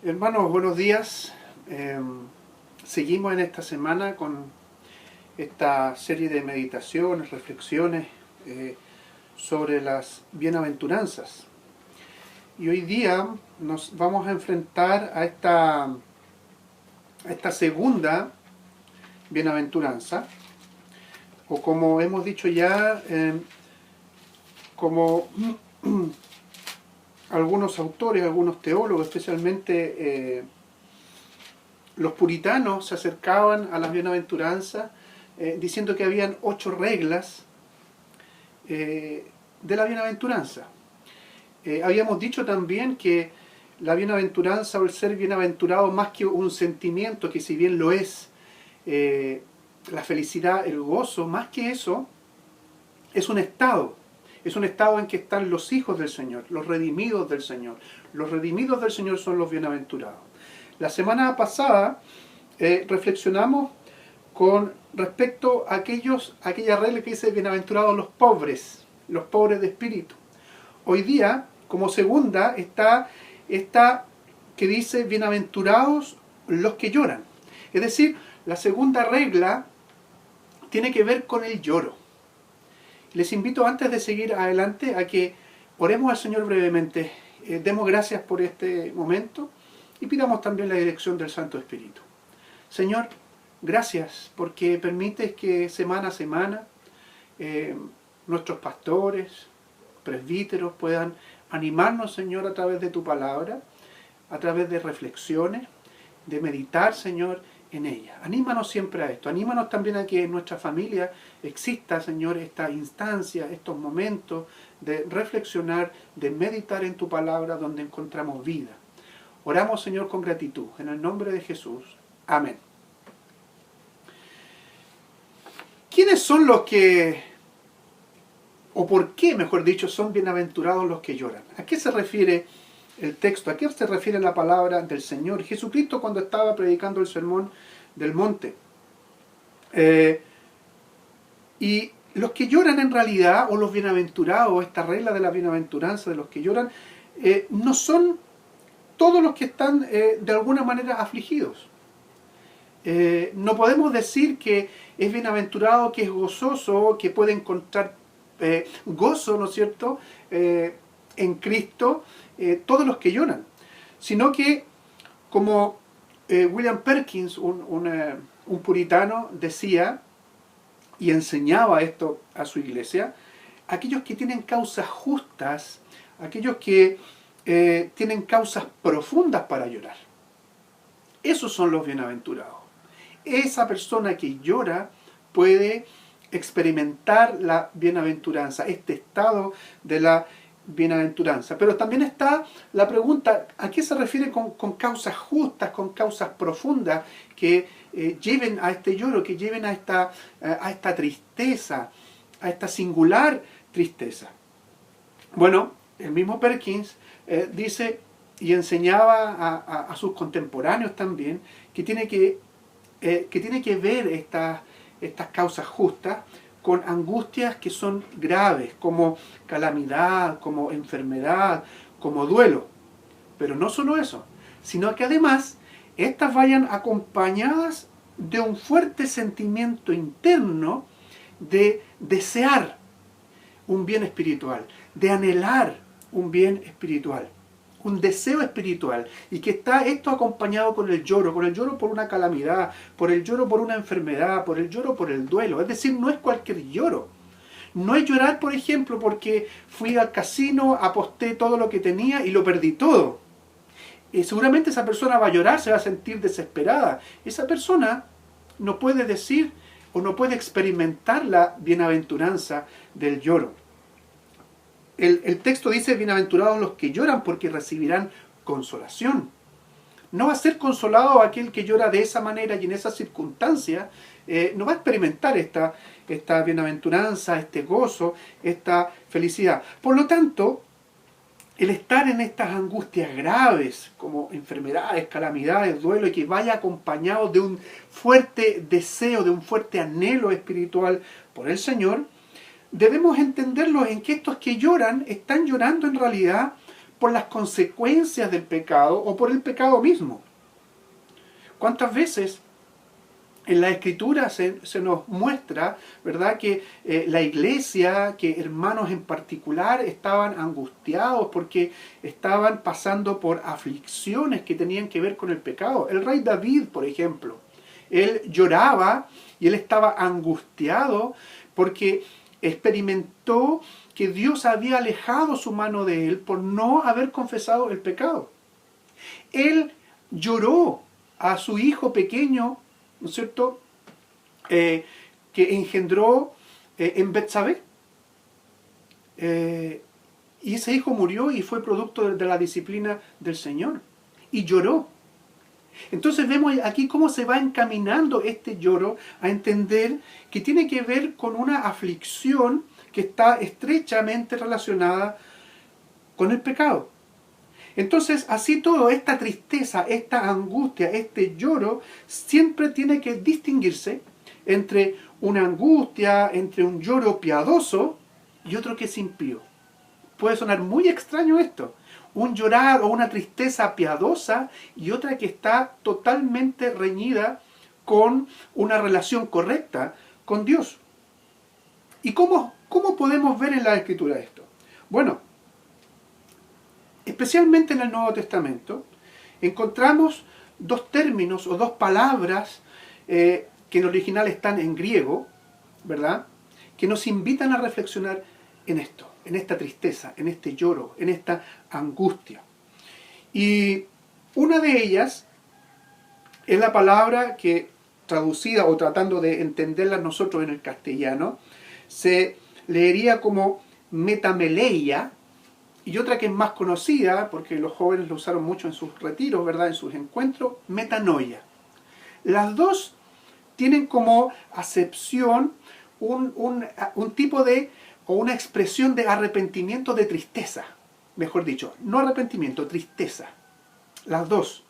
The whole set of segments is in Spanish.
Hermanos, buenos días. Seguimos en esta semana con esta serie de meditaciones, reflexiones sobre las bienaventuranzas. Y hoy día nos vamos a enfrentar a esta segunda bienaventuranza, o como hemos dicho ya, como algunos autores, algunos teólogos, especialmente los puritanos, se acercaban a las bienaventuranzas diciendo que habían 8 reglas de la bienaventuranza. Habíamos dicho también que la bienaventuranza o el ser bienaventurado, más que un sentimiento, que si bien lo es, la felicidad, el gozo, más que eso, es un estado. Es un estado en que están los hijos del Señor, los redimidos del Señor. Los redimidos del Señor son los bienaventurados. La semana pasada reflexionamos con respecto a aquella regla que dice bienaventurados los pobres de espíritu. Hoy día, como segunda, está esta que dice bienaventurados los que lloran. Es decir, la segunda regla tiene que ver con el lloro. Les invito, antes de seguir adelante, a que oremos al Señor brevemente, demos gracias por este momento y pidamos también la dirección del Santo Espíritu. Señor, gracias porque permites que semana a semana nuestros pastores, presbíteros puedan animarnos, Señor, a través de tu palabra, a través de reflexiones, de meditar, Señor, en ella. Anímanos siempre a esto. Anímanos también a que en nuestra familia exista, Señor, esta instancia, estos momentos de reflexionar, de meditar en tu palabra donde encontramos vida. Oramos, Señor, con gratitud. En el nombre de Jesús. Amén. ¿Quiénes son los que, o por qué, mejor dicho, son bienaventurados los que lloran? ¿A qué se refiere el texto? ¿A qué se refiere la palabra del Señor? Jesucristo, cuando estaba predicando el sermón del monte. Y los que lloran en realidad, o los bienaventurados, esta regla de la bienaventuranza de los que lloran, no son todos los que están de alguna manera afligidos. No podemos decir que es bienaventurado, que es gozoso, que puede encontrar gozo, ¿no es cierto?, en Cristo, todos los que lloran, sino que, como William Perkins, un puritano, decía y enseñaba esto a su iglesia, aquellos que tienen causas justas, aquellos que tienen causas profundas para llorar, esos son los bienaventurados. Esa persona que llora puede experimentar la bienaventuranza, este estado de la bienaventuranza. Pero también está la pregunta, ¿a qué se refiere con causas justas, con causas profundas que lleven a este lloro, que lleven a esta tristeza, a esta singular tristeza? Bueno, el mismo Perkins dice y enseñaba a sus contemporáneos también que tiene que ver estas causas justas con angustias que son graves, como calamidad, como enfermedad, como duelo. Pero no solo eso, sino que además estas vayan acompañadas de un fuerte sentimiento interno de desear un bien espiritual, de anhelar un bien espiritual, un deseo espiritual, y que está esto acompañado con el lloro por una calamidad, por el lloro por una enfermedad, por el lloro por el duelo. Es decir, no es cualquier lloro. No es llorar, por ejemplo, porque fui al casino, aposté todo lo que tenía y lo perdí todo. Seguramente esa persona va a llorar, se va a sentir desesperada. Esa persona no puede decir o no puede experimentar la bienaventuranza del lloro. El texto dice, bienaventurados los que lloran porque recibirán consolación. No va a ser consolado aquel que llora de esa manera y en esa circunstancia, no va a experimentar esta bienaventuranza, este gozo, esta felicidad. Por lo tanto, el estar en estas angustias graves, como enfermedades, calamidades, duelo, y que vaya acompañado de un fuerte deseo, de un fuerte anhelo espiritual por el Señor, debemos entenderlo en que estos que lloran están llorando en realidad por las consecuencias del pecado o por el pecado mismo. ¿Cuántas veces en la Escritura se nos muestra, ¿verdad?, que la iglesia, que hermanos en particular estaban angustiados porque estaban pasando por aflicciones que tenían que ver con el pecado? El rey David, por ejemplo, él lloraba y él estaba angustiado porque experimentó que Dios había alejado su mano de él por no haber confesado el pecado. Él lloró a su hijo pequeño, ¿no es cierto?, que engendró en Betsabé. Y ese hijo murió y fue producto de la disciplina del Señor. Y lloró. Entonces vemos aquí cómo se va encaminando este lloro a entender que tiene que ver con una aflicción que está estrechamente relacionada con el pecado. Entonces, así todo, esta tristeza, esta angustia, este lloro, siempre tiene que distinguirse entre una angustia, entre un lloro piadoso y otro que es impío. Puede sonar muy extraño esto. Un llorar o una tristeza piadosa y otra que está totalmente reñida con una relación correcta con Dios. ¿Y cómo podemos ver en la Escritura esto? Bueno, especialmente en el Nuevo Testamento, encontramos dos términos o dos palabras que en original están en griego, ¿verdad?, que nos invitan a reflexionar en esto, en esta tristeza, en este lloro, en esta angustia. Y una de ellas es la palabra que, traducida o tratando de entenderla nosotros en el castellano, se leería como metameleia, y otra que es más conocida, porque los jóvenes lo usaron mucho en sus retiros, ¿verdad?, en sus encuentros, metanoia. Las dos tienen como acepción un tipo de, o una expresión de arrepentimiento, de tristeza. Mejor dicho, no arrepentimiento, tristeza. Las dos.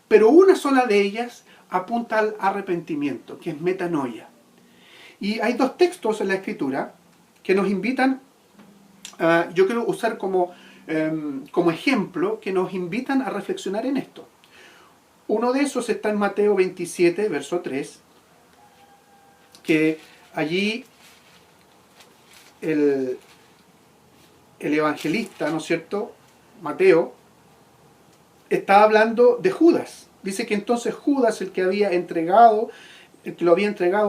Pero una sola de ellas apunta al arrepentimiento, que es metanoia. Y hay dos textos en la Escritura que nos invitan, yo quiero usar como ejemplo, que nos invitan a reflexionar en esto. Uno de esos está en Mateo 27, verso 3, que allí el evangelista, ¿no es cierto?, Mateo, está hablando de Judas. Dice que entonces Judas, el que lo había entregado,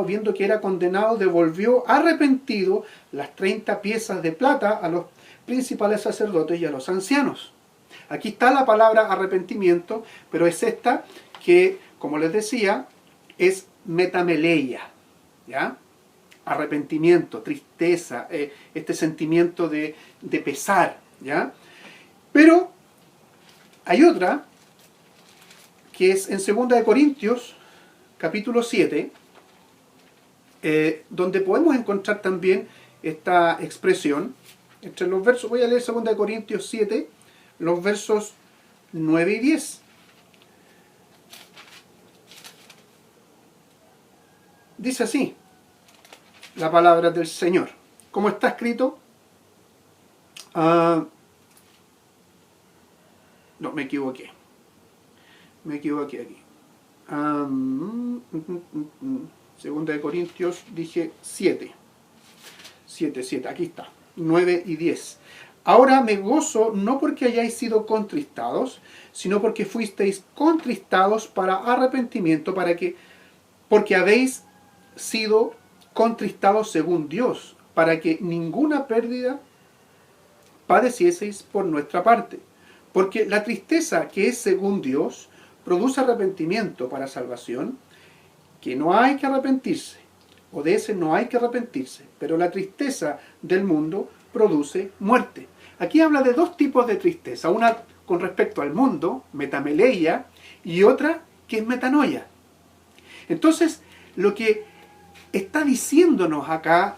viendo que era condenado, devolvió arrepentido las 30 piezas de plata a los principales sacerdotes y a los ancianos. Aquí está la palabra arrepentimiento, pero es esta que, como les decía, es metameleia, ¿ya? Arrepentimiento, tristeza, este sentimiento de pesar, ¿ya? Pero hay otra que es en 2 Corintios, capítulo 7, donde podemos encontrar también esta expresión. Entre los versos, voy a leer 2 Corintios 7, los versos 9 y 10. Dice así la palabra del Señor. ¿Cómo está escrito? No, me equivoqué. Me equivoqué aquí. 2 Corintios, dije 7. 7, aquí está. 9 y 10. Ahora me gozo no porque hayáis sido contristados, sino porque fuisteis contristados para arrepentimiento, porque habéis sido contristados según Dios, para que ninguna pérdida padecieseis por nuestra parte. Porque la tristeza que es según Dios produce arrepentimiento para salvación, que no hay que arrepentirse, o de ese no hay que arrepentirse, pero la tristeza del mundo produce muerte. Aquí habla de dos tipos de tristeza, una con respecto al mundo, metameleia, y otra que es metanoia. Entonces, lo que está diciéndonos acá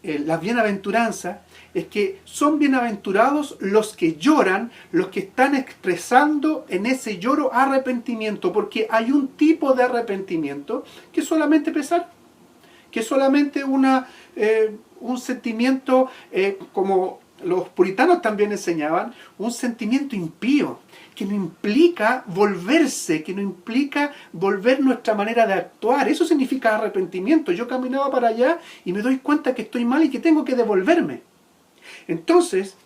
las bienaventuranzas es que son bienaventurados los que lloran, los que están expresando en ese lloro arrepentimiento, porque hay un tipo de arrepentimiento que es solamente pesar, que es solamente un sentimiento como los puritanos también enseñaban, un sentimiento impío, que no implica volverse, que no implica volver nuestra manera de actuar. Eso significa arrepentimiento. Yo caminaba para allá y me doy cuenta que estoy mal y que tengo que devolverme. Entonces,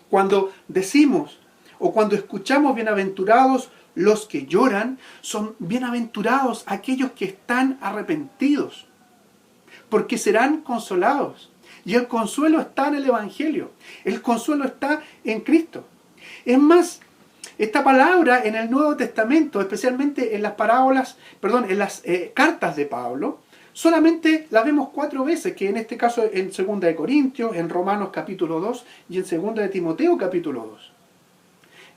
cuando decimos o cuando escuchamos bienaventurados los que lloran, son bienaventurados aquellos que están arrepentidos, porque serán consolados. Y el consuelo está en el Evangelio. El consuelo está en Cristo. Es más, esta palabra en el Nuevo Testamento, especialmente en las en las cartas de Pablo, solamente la vemos 4 veces, que en este caso en 2 de Corintios, en Romanos capítulo 2 y en 2 de Timoteo capítulo 2.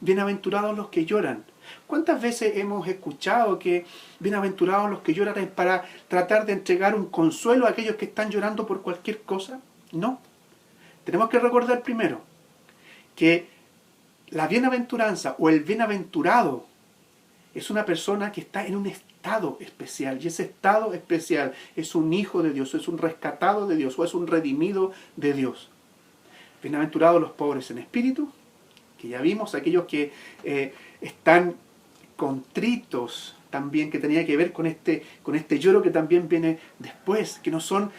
Bienaventurados los que lloran. ¿Cuántas veces hemos escuchado que bienaventurados los que lloran es para tratar de entregar un consuelo a aquellos que están llorando por cualquier cosa? No. Tenemos que recordar primero que la bienaventuranza o el bienaventurado es una persona que está en un estado especial, y ese estado especial es un hijo de Dios, es un rescatado de Dios o es un redimido de Dios. Bienaventurados los pobres en espíritu, que ya vimos, aquellos que están contritos también, que tenía que ver con este lloro que también viene después, que no son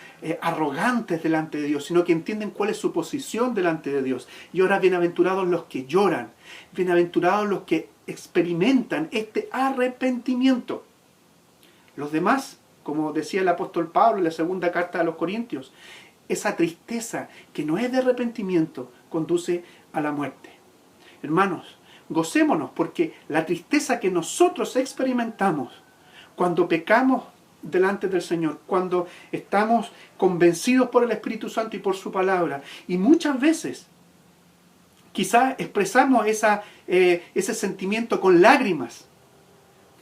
arrogantes delante de Dios, sino que entienden cuál es su posición delante de Dios. Y ahora bienaventurados los que lloran, bienaventurados los que experimentan este arrepentimiento. Los demás, como decía el apóstol Pablo en la 2 carta a los Corintios, esa tristeza que no es de arrepentimiento conduce a la muerte. Hermanos, gocémonos, porque la tristeza que nosotros experimentamos cuando pecamos delante del Señor, cuando estamos convencidos por el Espíritu Santo y por su palabra, y muchas veces quizás expresamos ese sentimiento con lágrimas.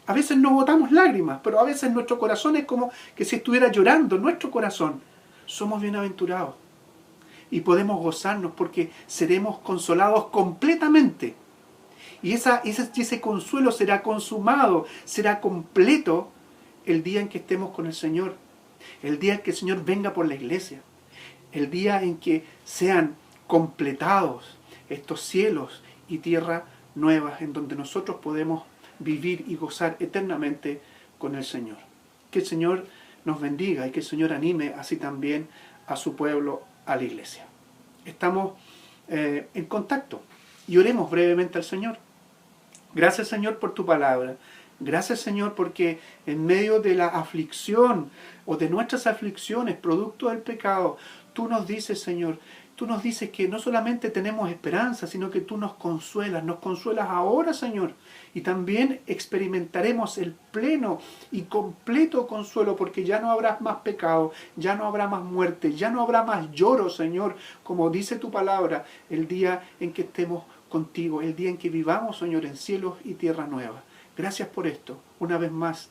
A veces no botamos lágrimas, pero a veces nuestro corazón es como que si estuviera llorando, nuestro corazón. Somos bienaventurados y podemos gozarnos porque seremos consolados completamente. Y ese consuelo será consumado, será completo el día en que estemos con el Señor. El día en que el Señor venga por la iglesia. El día en que sean completados estos cielos y tierra nuevas en donde nosotros podemos vivir y gozar eternamente con el Señor. Que el Señor nos bendiga y que el Señor anime así también a su pueblo, a la iglesia. Estamos en contacto y oremos brevemente al Señor. Gracias, Señor, por tu palabra. Gracias, Señor, porque en medio de la aflicción o de nuestras aflicciones, producto del pecado, tú nos dices, Señor, tú nos dices que no solamente tenemos esperanza, sino que tú nos consuelas ahora, Señor. Y también experimentaremos el pleno y completo consuelo, porque ya no habrá más pecado, ya no habrá más muerte, ya no habrá más lloro, Señor, como dice tu palabra, el día en que estemos contigo, el día en que vivamos, Señor, en cielos y tierra nueva. Gracias por esto. Una vez más,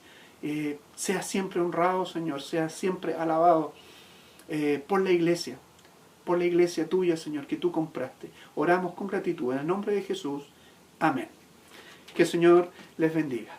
sea siempre honrado, Señor, sea siempre alabado por la iglesia tuya, Señor, que tú compraste. Oramos con gratitud en el nombre de Jesús. Amén. Que el Señor les bendiga.